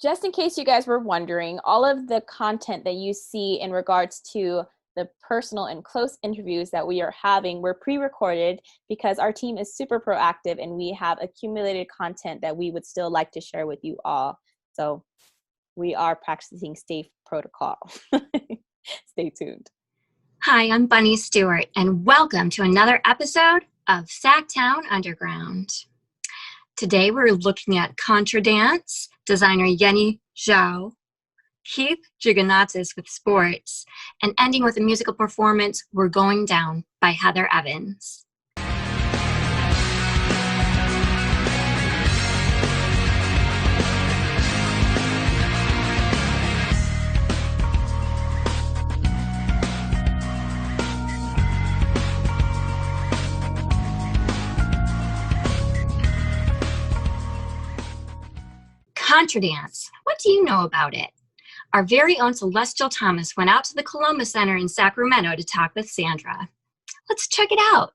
Just in case you guys were wondering, all of the content that you see in regards to the personal and close interviews that we are having were pre-recorded because our team is super proactive and we have accumulated content that we would still like to share with you all. So we are practicing safe protocol. Stay tuned. Hi, I'm Bunny Stewart, and welcome to another episode of SacTown Underground. Today we're looking at Contra Dance, designer Yennie Zhou, Keith Jouganatos with sports, and ending with a musical performance, We're Going Down by Heather Evans. Contra Dance. What do you know about it? Our very own Celestial Thomas went out to the Columbus Center in Sacramento to talk with Sandra. Let's check it out.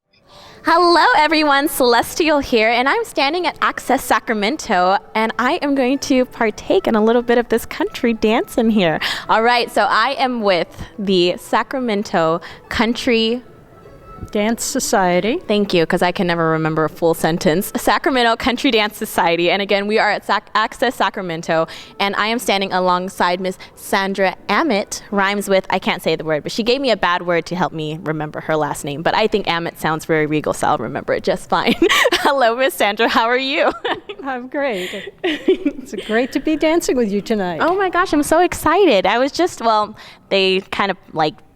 Hello everyone, Celestial here, and I'm standing at Access Sacramento, and I am going to partake in a little bit of this country dance in here. All right, so I am with the Sacramento Country Dance Society. Thank you, because I can never remember a full sentence. Sacramento Country Dance Society. And again, we are at Access Sacramento, and I am standing alongside Miss Sandra Amit. Rhymes with, I can't say the word, but she gave me a bad word to help me remember her last name. But I think Amit sounds very regal, so I'll remember it just fine. Hello, Miss Sandra. How are you? I'm great. It's great to be dancing with you tonight. Oh my gosh, I'm so excited. I was just, they kind of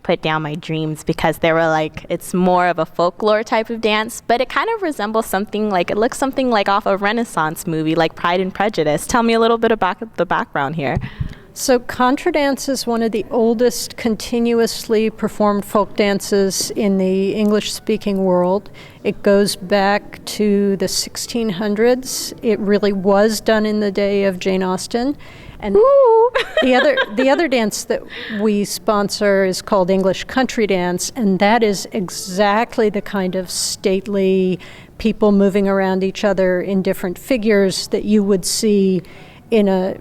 put down my dreams because they were like, it's more of a folklore type of dance, but it kind of resembles something like, it looks something like off a Renaissance movie like Pride and Prejudice. Tell me a little bit about the background here. So Contra Dance is one of the oldest continuously performed folk dances in the English-speaking world. It goes back to the 1600s. It really was done in the day of Jane Austen. And the other dance that we sponsor is called English Country Dance, and that is exactly the kind of stately people moving around each other in different figures that you would see in a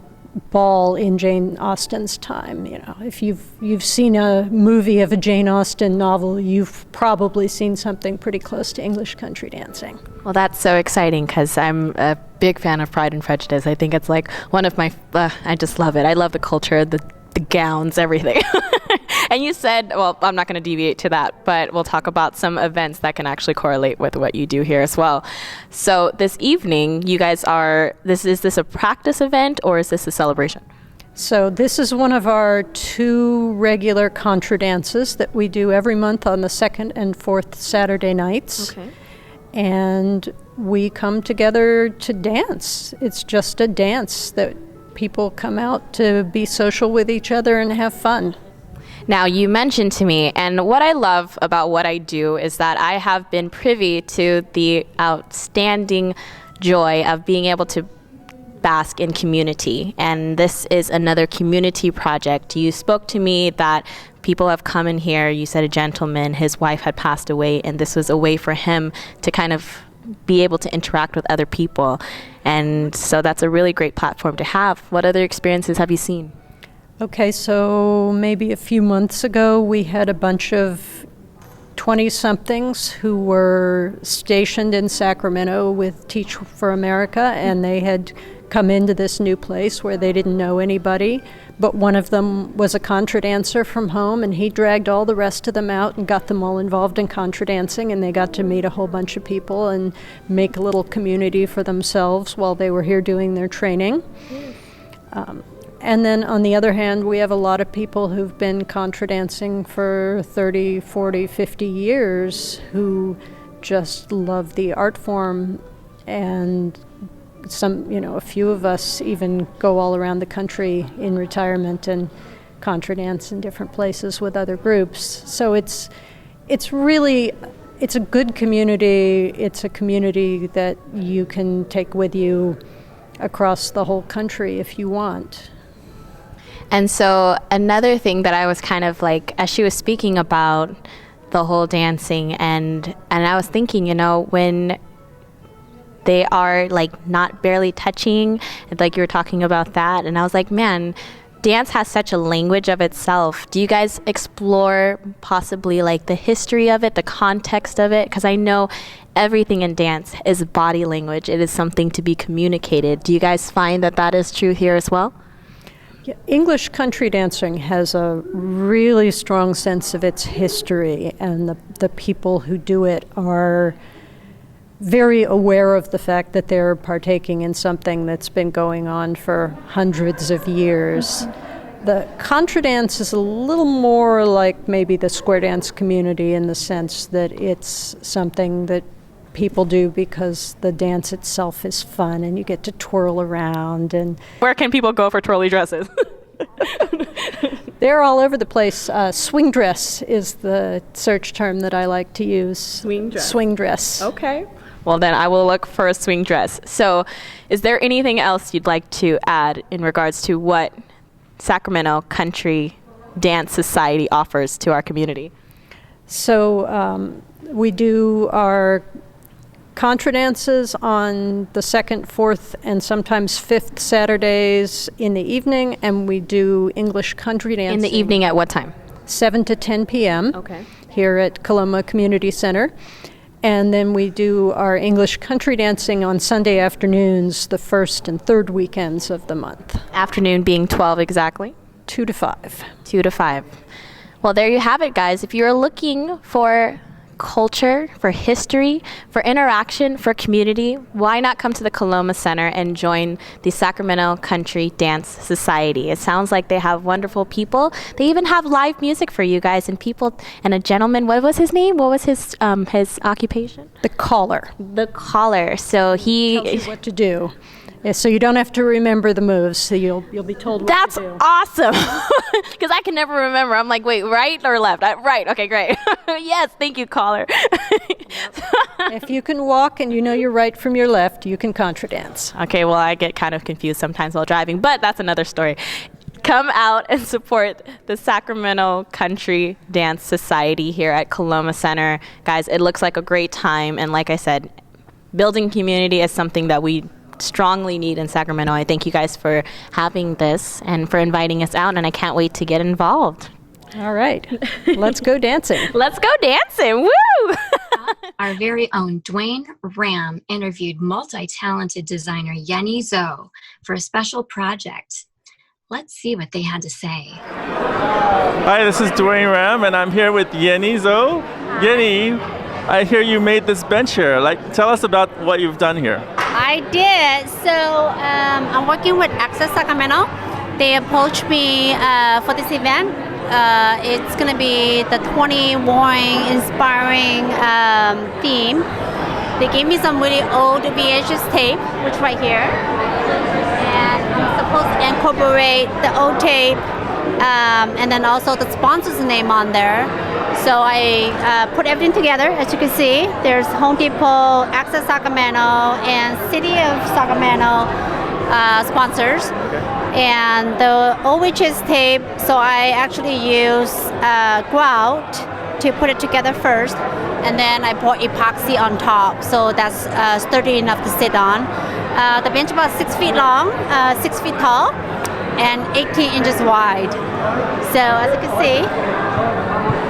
ball in Jane Austen's time. You know, if you've seen a movie of a Jane Austen novel, you've probably seen something pretty close to English country dancing. Well, that's so exciting because I'm a big fan of Pride and Prejudice. I think it's like one of my, I just love it. I love the culture, the gowns, everything. And you said, well, I'm not going to deviate to that, but we'll talk about some events that can actually correlate with what you do here as well. So this evening, you guys is this a practice event or is this a celebration? So this is one of our 2 regular contra dances that we do every month on the 2nd and 4th Saturday nights. Okay. And we come together to dance. It's just a dance that people come out to be social with each other and have fun. Now, you mentioned to me, and what I love about what I do is that I have been privy to the outstanding joy of being able to bask in community. And this is another community project. You spoke to me that people have come in here. You said a gentleman, his wife had passed away, and this was a way for him to kind of be able to interact with other people. And so that's a really great platform to have. What other experiences have you seen? Okay, so maybe a few months ago, we had a bunch of 20-somethings who were stationed in Sacramento with Teach for America, and they had come into this new place where they didn't know anybody. But one of them was a contra dancer from home, and he dragged all the rest of them out and got them all involved in contra dancing, and they got to meet a whole bunch of people and make a little community for themselves while they were here doing their training. And then on the other hand, we have a lot of people who've been contra dancing for 30, 40, 50 years who just love the art form, and a few of us even go all around the country in retirement and contra dance in different places with other groups. So it's a good community. It's a community that you can take with you across the whole country if you want. And so another thing that I was kind of like, as she was speaking about the whole dancing, and I was thinking, when they are like not barely touching, like you were talking about that. And I was like, man, dance has such a language of itself. Do you guys explore possibly like the history of it, the context of it? Because I know everything in dance is body language. It is something to be communicated. Do you guys find that that is true here as well? Yeah, English country dancing has a really strong sense of its history, and the people who do it are very aware of the fact that they're partaking in something that's been going on for hundreds of years. The Contra Dance is a little more like maybe the square dance community in the sense that it's something that people do because the dance itself is fun and you get to twirl around. And where can people go for twirly dresses? They're all over the place. Swing dress is the search term that I like to use. Swing dress. Swing dress. Okay. Well, then I will look for a swing dress. So is there anything else you'd like to add in regards to what Sacramento Country Dance Society offers to our community? So we do our Contra dances on the 2nd, 4th, and sometimes 5th Saturdays in the evening, and we do English country dancing. In the evening at what time? 7 to 10 p.m. Okay. Here at Coloma Community Center. And then we do our English country dancing on Sunday afternoons, the 1st and 3rd weekends of the month. Afternoon being 12 exactly? 2 to 5. 2 to 5. Well, there you have it, guys. If you're looking for culture, for history, for interaction, for community, why not come to the Coloma Center and join the Sacramento Country Dance Society? It sounds like they have wonderful people. They even have live music for you guys and people. And a gentleman, what was his name? What was his occupation? The caller. The caller. So he tells you what to do. Yeah, so you don't have to remember the moves, so you'll be told what That's to do. Awesome. Because I can never remember. I'm like, wait, right or left? Right. Okay, great. Yes, thank you, caller. If you can walk and you know your right from your left, you can contra dance. Okay, well, I get kind of confused sometimes while driving, but that's another story. Come out and support the Sacramento Country Dance Society here at Coloma Center. Guys, it looks like a great time. And like I said, building community is something that we strongly need in Sacramento. I thank you guys for having this and for inviting us out, and I can't wait to get involved. All right. Let's go dancing. Let's go dancing. Woo! Our very own Dwayne Ram interviewed multi-talented designer Yennie Zhou for a special project. Let's see what they had to say. Hi, this is Dwayne Ram, and I'm here with Yennie Zhou. Yennie, I hear you made this bench here. Tell us about what you've done here. I did. So I'm working with Access Sacramento. They approached me for this event. It's going to be the 20 Warring Inspiring theme. They gave me some really old VHS tape, which right here. And I'm supposed to incorporate the old tape and then also the sponsor's name on there. So I put everything together. As you can see, there's Home Depot, Access Sacramento, and City of Sacramento sponsors. Okay. And the OHS tape, so I actually use grout to put it together first, and then I pour epoxy on top, so that's sturdy enough to sit on. The bench is about 6 feet long, 6 feet tall, and 18 inches wide. So as you can see,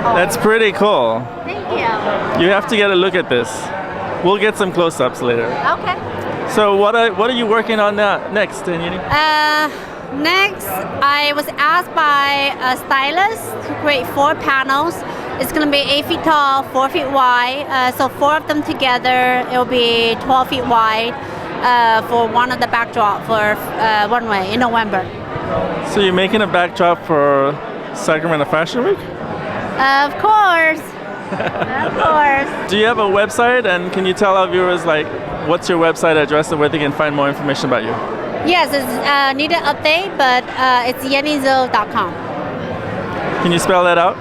That's pretty cool. thank you. You have to get a look at this. We'll get some close-ups later. Okay. So what are you working on next, Yennie? Next, I was asked by a stylist to create 4 panels. It's going to be 8 feet tall, 4 feet wide. So 4 of them together, it'll be 12 feet wide for one of the backdrop for runway in November. So you're making a backdrop for Sacramento Fashion Week? Of course. Of course. Do you have a website, and can you tell our viewers what's your website address and where they can find more information about you? Yes, it's need an update, but it's yenniezhou.com. Can you spell that out?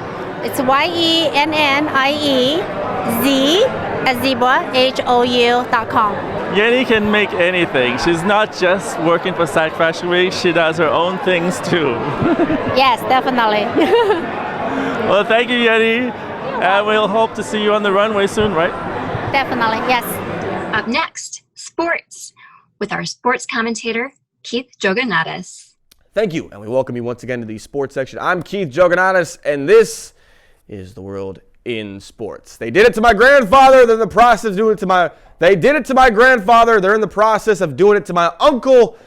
It's YENNIE Z as zebra HOU.com. Yennie can make anything. She's not just working for Sac Fashion Week, she does her own things too. Yes, definitely. Well, thank you, Yennie. And we'll hope to see you on the runway soon, right? Definitely, yes. Up next, sports. with our sports commentator, Keith Jouganatos. Thank you, and we welcome you once again to the sports section. I'm Keith Jouganatos, and this is the world in sports. They did it to my grandfather, they're in the process of doing it to my grandfather, they're in the process of doing it to my uncle,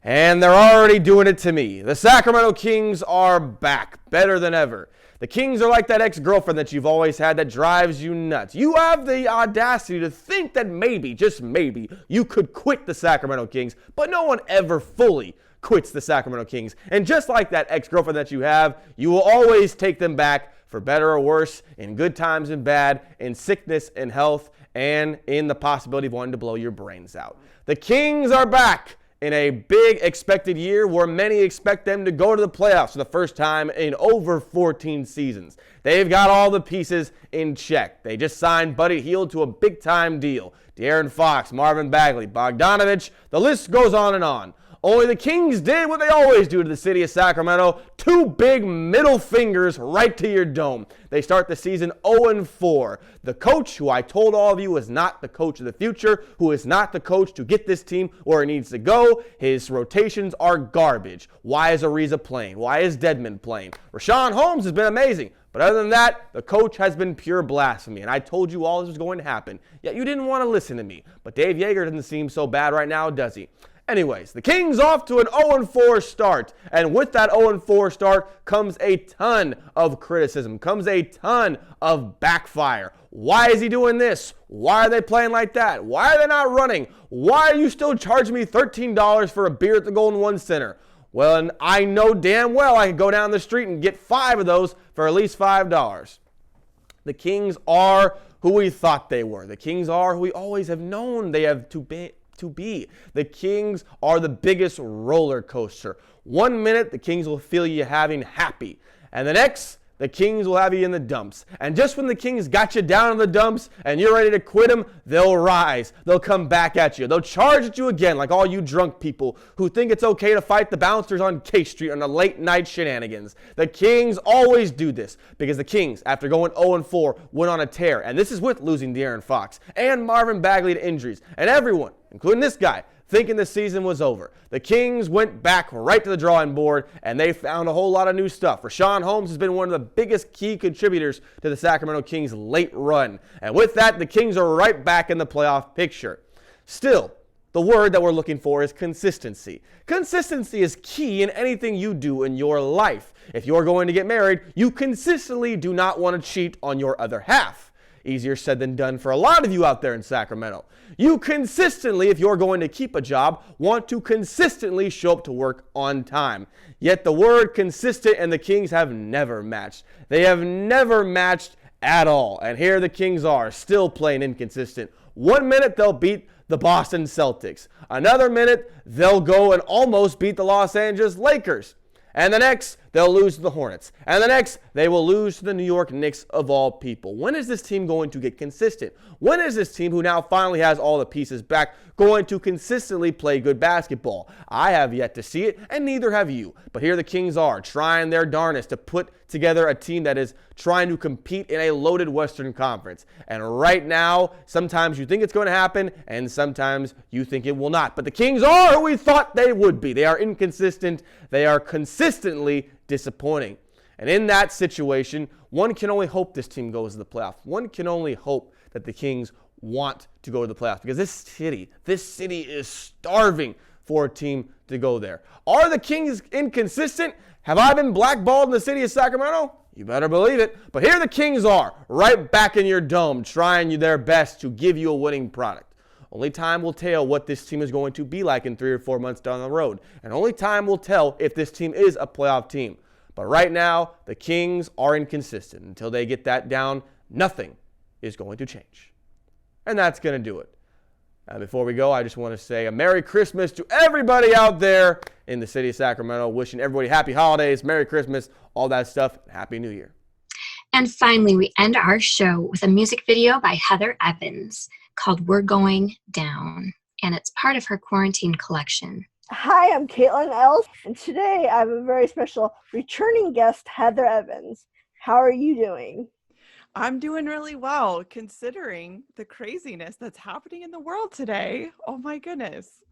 and they're already doing it to me. The Sacramento Kings are back, better than ever. The Kings are like that ex-girlfriend that you've always had that drives you nuts. You have the audacity to think that maybe, just maybe, you could quit the Sacramento Kings, but no one ever fully quits the Sacramento Kings. And just like that ex-girlfriend that you have, you will always take them back for better or worse, in good times and bad, in sickness and health, and in the possibility of wanting to blow your brains out. The Kings are back in a big expected year where many expect them to go to the playoffs for the first time in over 14 seasons. They've got all the pieces in check. They just signed Buddy Hield to a big-time deal. De'Aaron Fox, Marvin Bagley, Bogdanovich, the list goes on and on. Only the Kings did what they always do to the city of Sacramento, 2 big middle fingers right to your dome. They start the season 0-4. The coach, who I told all of you is not the coach of the future, who is not the coach to get this team where it needs to go, his rotations are garbage. Why is Ariza playing? Why is Dedmon playing? Rashawn Holmes has been amazing. But other than that, the coach has been pure blasphemy, and I told you all this was going to happen, yet you didn't want to listen to me. But Dave Yeager doesn't seem so bad right now, does he? Anyways, the Kings off to an 0-4 start, and with that 0-4 start comes a ton of criticism, comes a ton of backfire. Why is he doing this? Why are they playing like that? Why are they not running? Why are you still charging me $13 for a beer at the Golden One Center? Well, and I know damn well I can go down the street and get 5 of those for at least $5. The Kings are who we thought they were. The Kings are who we always have known they have to be. The Kings are the biggest roller coaster. 1 minute, the Kings will feel you having happy. And the next, the Kings will have you in the dumps. And just when the Kings got you down in the dumps and you're ready to quit them, they'll rise. They'll come back at you. They'll charge at you again like all you drunk people who think it's okay to fight the bouncers on K Street on the late night shenanigans. The Kings always do this because the Kings, after going 0-4, went on a tear. And this is with losing De'Aaron Fox and Marvin Bagley to injuries. And everyone, including this guy, thinking the season was over. The Kings went back right to the drawing board, and they found a whole lot of new stuff. Rashawn Holmes has been one of the biggest key contributors to the Sacramento Kings' late run. And with that, the Kings are right back in the playoff picture. Still, the word that we're looking for is consistency. Consistency is key in anything you do in your life. If you're going to get married, you consistently do not want to cheat on your other half. Easier said than done for a lot of you out there in Sacramento. You consistently, if you're going to keep a job, want to consistently show up to work on time. Yet the word consistent and the Kings have never matched. They have never matched at all. And here the Kings are, still playing inconsistent. 1 minute they'll beat the Boston Celtics. Another minute they'll go and almost beat the Los Angeles Lakers. And the next, they'll lose to the Hornets. And the next, they will lose to the New York Knicks of all people. When is this team going to get consistent? When is this team, who now finally has all the pieces back, going to consistently play good basketball? I have yet to see it, and neither have you. But here the Kings are, trying their darnest to put together a team that is trying to compete in a loaded Western Conference. And right now, sometimes you think it's going to happen, and sometimes you think it will not. But the Kings are who we thought they would be. They are inconsistent. They are consistently disappointing. And in that situation, one can only hope this team goes to the playoffs. One can only hope that the Kings want to go to the playoffs, because this city is starving for a team to go there. Are the Kings inconsistent? Have I been blackballed in the city of Sacramento? You better believe it. But here the Kings are, right back in your dome, trying their best to give you a winning product. Only time will tell what this team is going to be like in 3 or 4 months down the road. And only time will tell if this team is a playoff team. But right now, the Kings are inconsistent. Until they get that down, nothing is going to change. And that's going to do it. Before we go, I just want to say a Merry Christmas to everybody out there in the city of Sacramento. Wishing everybody happy holidays, Merry Christmas, all that stuff, and Happy New Year. And finally, we end our show with a music video by Heather Evans called We're Going Down, and it's part of her quarantine collection. Hi, I'm Caitlin Els, and today I have a very special returning guest, Heather Evans. How are you doing? I'm doing really well, considering the craziness that's happening in the world today. Oh my goodness.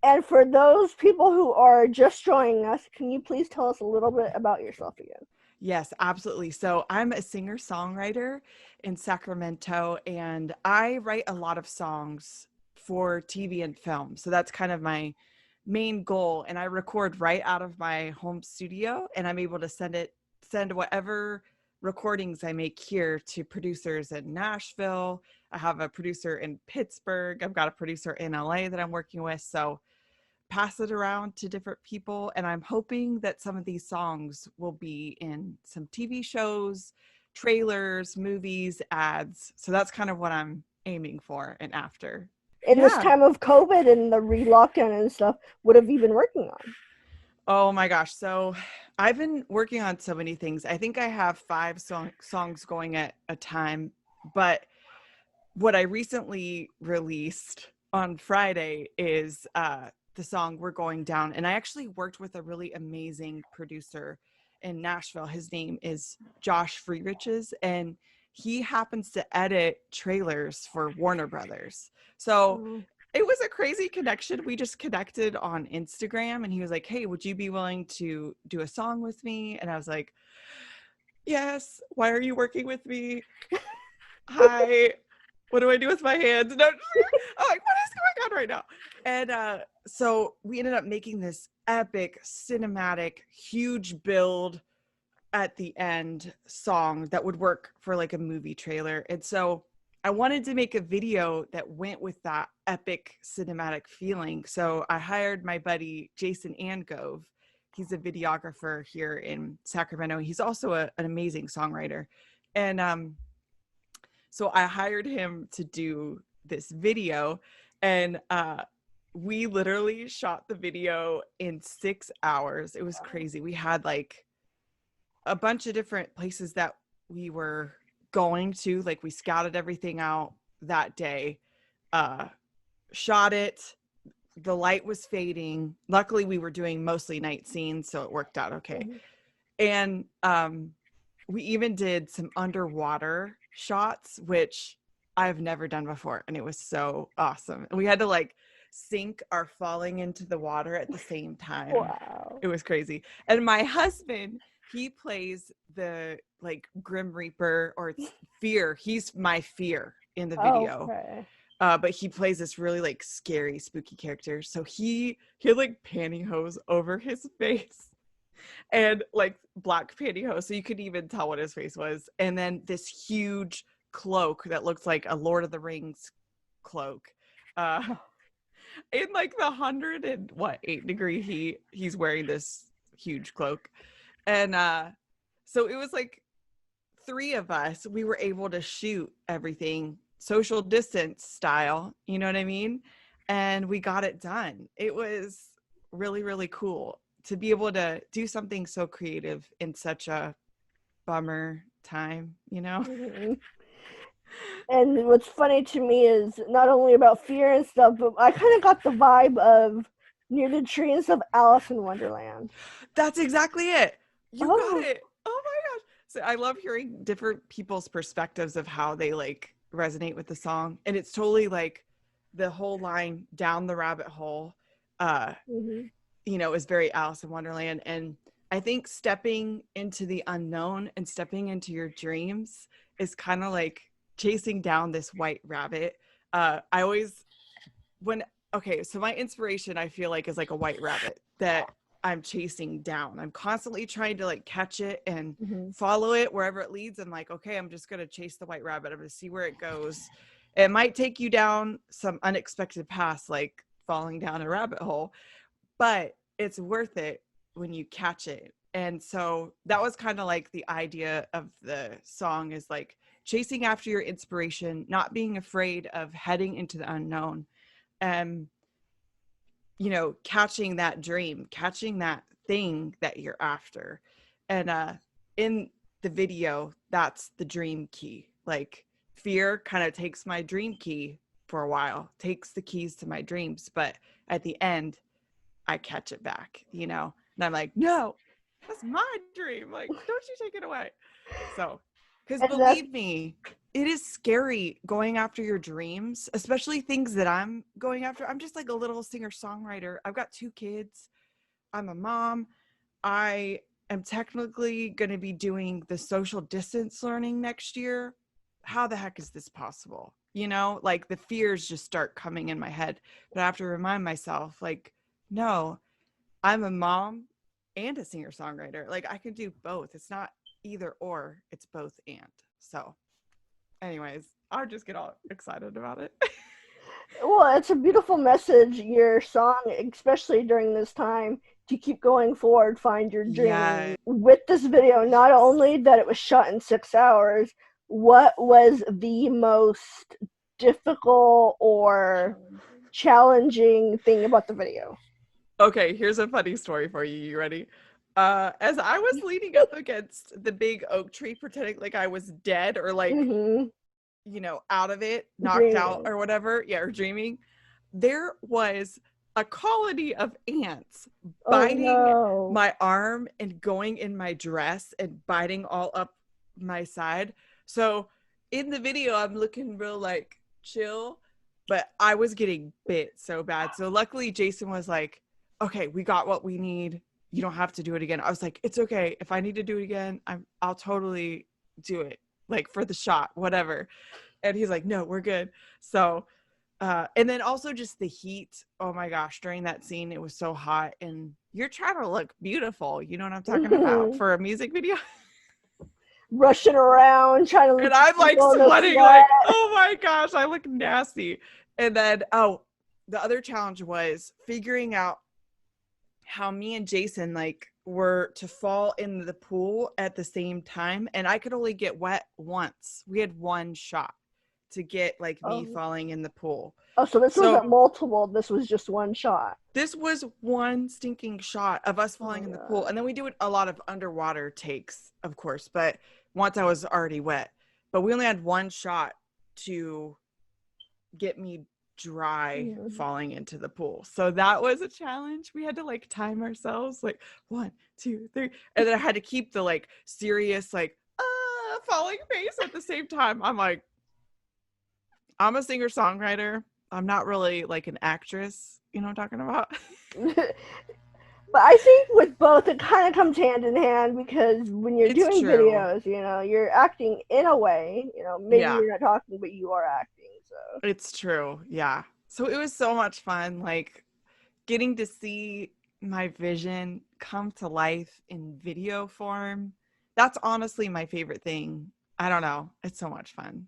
And for those people who are just joining us, can you please tell us a little bit about yourself again? Yes, absolutely. So I'm a singer-songwriter in Sacramento, and I write a lot of songs for TV and film. So that's kind of my main goal. And I record right out of my home studio, and I'm able to send whatever recordings I make here to producers in Nashville. I have a producer in Pittsburgh. I've got a producer in LA that I'm working with. So pass it around to different people, and I'm hoping that some of these songs will be in some TV shows, trailers, movies, ads. So that's kind of what I'm aiming for and after. In this time of COVID and the re-lockdown and stuff, what have you been working on? Oh my gosh. So I've been working on so many things. I think I have 5 songs going at a time, but what I recently released on Friday is the song We're Going Down. And I actually worked with a really amazing producer in Nashville. His name is Josh Freeriches, and he happens to edit trailers for Warner Brothers. So it was a crazy connection. We just connected on Instagram, and he was like, hey, would you be willing to do a song with me? And I was like, yes. Why are you working with me? Hi. What do I do with my hands? No, I'm like, what is going on right now? And so we ended up making this epic, cinematic, huge build at the end song that would work for like a movie trailer. And so I wanted to make a video that went with that epic cinematic feeling. So I hired my buddy, Jason Angove. He's a videographer here in Sacramento. He's also an amazing songwriter. And so I hired him to do this video, and we literally shot the video in 6 hours. It was crazy. We had like a bunch of different places that we were going to, like we scouted everything out that day, shot it. The light was fading. Luckily we were doing mostly night scenes, so it worked out okay. And we even did some underwater shots, which I've never done before, and it was so awesome. And we had to like sync our falling into the water at the same time. Wow. It was crazy. And my husband, he plays the like Grim Reaper or Fear. He's my fear in the video. Okay. But he plays this really like scary, spooky character. So he had like pantyhose over his face and like black pantyhose, so you could even tell what his face was. And then this huge cloak that looks like a Lord of the Rings cloak. In like the 108-degree heat, he's wearing this huge cloak. And so it was like 3 of us. We were able to shoot everything social distance style, you know what I mean? And we got it done. It was really, really cool to be able to do something so creative in such a bummer time, you know? And what's funny to me is not only about fear and stuff, but I kind of got the vibe of Near the Tree and stuff, Alice in Wonderland. That's exactly it. You got it. Oh my gosh. So I love hearing different people's perspectives of how they like resonate with the song. And it's totally like the whole line down the rabbit hole, you know, is very Alice in Wonderland. And I think stepping into the unknown and stepping into your dreams is kind of like chasing down this white rabbit. So my inspiration, I feel like, is like a white rabbit that I'm chasing down. I'm constantly trying to like catch it and follow it wherever it leads. I'm like, okay, I'm just going to chase the white rabbit. I'm going to see where it goes. It might take you down some unexpected paths, like falling down a rabbit hole, but it's worth it when you catch it. And so that was kind of like the idea of the song, is like chasing after your inspiration, not being afraid of heading into the unknown, and, you know, catching that dream, catching that thing that you're after. And in the video, that's the dream key. Like fear kind of takes my dream key for a while, takes the keys to my dreams, but at the end, I catch it back, you know? And I'm like, no, that's my dream. Like, don't you take it away. So Because And believe me, it is scary going after your dreams, especially things that I'm going after. I'm just like a little singer-songwriter. I've got 2 kids. I'm a mom. I am technically going to be doing the social distance learning next year. How the heck is this possible? You know, like the fears just start coming in my head. But I have to remind myself, like, no, I'm a mom and a singer-songwriter. Like, I can do both. It's not either or, it's both and. So anyways, I just get all excited about it. Well, it's a beautiful message, your song, especially during this time, to keep going forward, find your dream. Yeah. With this video, not only that it was shot in 6 hours, what was the most difficult or challenging thing about the video? Okay, here's a funny story for you. You ready? As I was leaning up against the big oak tree, pretending like I was dead or like, Mhm. you know, out of it, knocked out Dreaming. or whatever, or dreaming, there was a colony of ants biting no. my arm and going in my dress and biting all up my side. So in the video, I'm looking real like chill, but I was getting bit so bad. So luckily Jason was like, okay, we got what we need. You don't have to do it again. I was like, it's okay. If I need to do it again, I'll totally do it, like for the shot, whatever. And he's like, no, we're good. So, and then also just the heat. Oh my gosh, during that scene, it was so hot and you're trying to look beautiful. You know what I'm talking about for a music video? Rushing around, trying to look And I'm like beautiful in the sweating, sweat. like, oh my gosh, I look nasty. And then, the other challenge was figuring out how me and Jason like were to fall in the pool at the same time. And I could only get wet once. We had one shot to get like me falling in the pool. Oh, so this wasn't multiple. This was just one shot. This was one stinking shot of us falling in the pool. And then we do a lot of underwater takes, of course, but once I was already wet. But we only had one shot to get me dry falling into the pool. So that was a challenge. We had to like time ourselves, like 1, 2, 3. And then I had to keep the like serious, like, falling face at the same time. I'm like, I'm a singer-songwriter. I'm not really like an actress. You know what I'm talking about? But I think with both, it kind of comes hand in hand because when you're doing true. videos, you know, you're acting in a way, you know, maybe you're not talking, but you are acting. So it's true. Yeah. So it was so much fun, like getting to see my vision come to life in video form. That's honestly my favorite thing. I don't know. It's so much fun.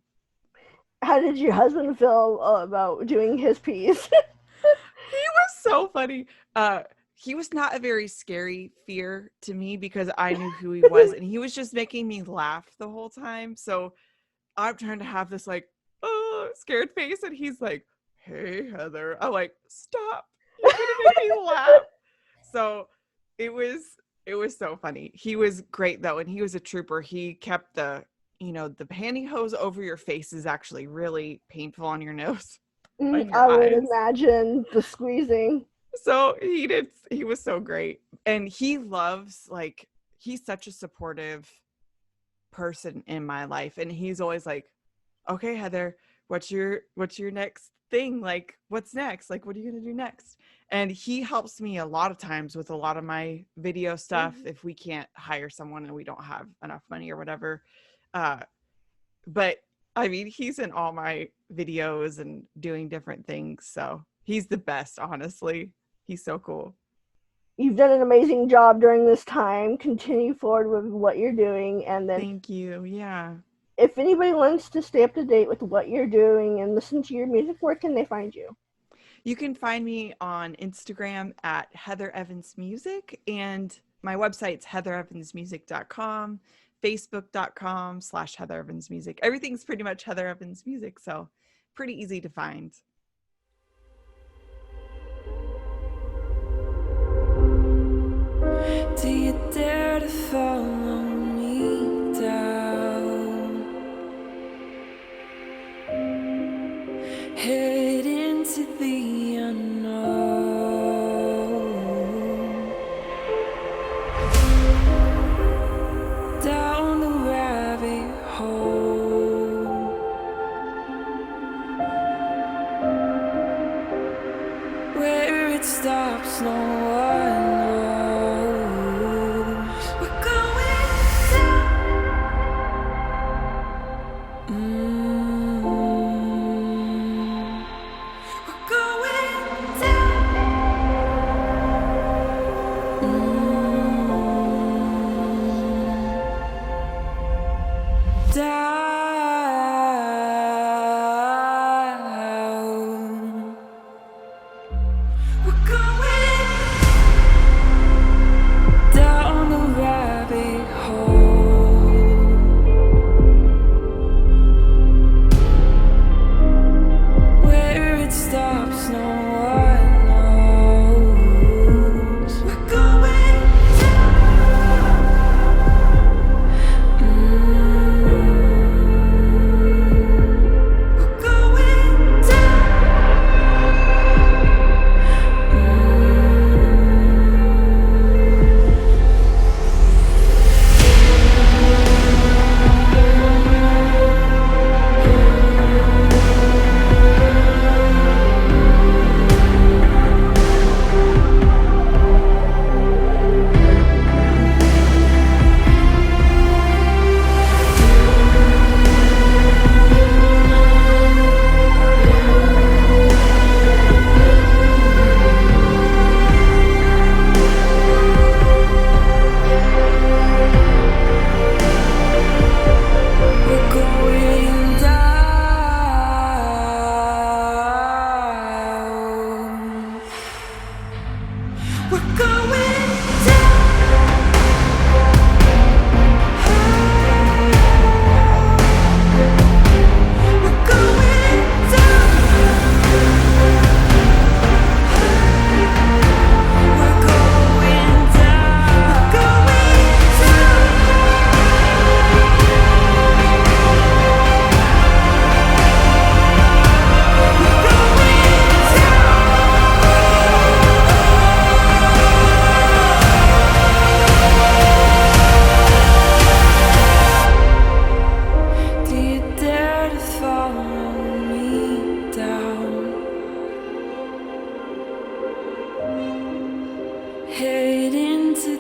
How did your husband feel about doing his piece? He was so funny. He was not a very scary fear to me because I knew who he was and he was just making me laugh the whole time. So I'm trying to have this like, scared face and he's like, hey, Heather. I'm like, stop. You're going to make me laugh. So it was so funny. He was great though. And he was a trooper. He kept the pantyhose over your face is actually really painful on your nose. I would imagine the squeezing. So he was so great. And he loves, like, he's such a supportive person in my life. And he's always like, okay, Heather, what's your next thing? Like, what's next? Like, what are you going to do next? And he helps me a lot of times with a lot of my video stuff if we can't hire someone and we don't have enough money or whatever. But I mean, he's in all my videos and doing different things. So he's the best, honestly. He's so cool. You've done an amazing job during this time. Continue forward with what you're doing. And then thank you. Yeah. If anybody wants to stay up to date with what you're doing and listen to your music, where can they find you? You can find me on Instagram at Heather Evans Music, and my website's heatherevansmusic.com, facebook.com/Heather Evans Music. Everything's pretty much Heather Evans Music, so pretty easy to find. Do you dare to follow me down? Head into the unknown. Down the rabbit hole.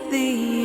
the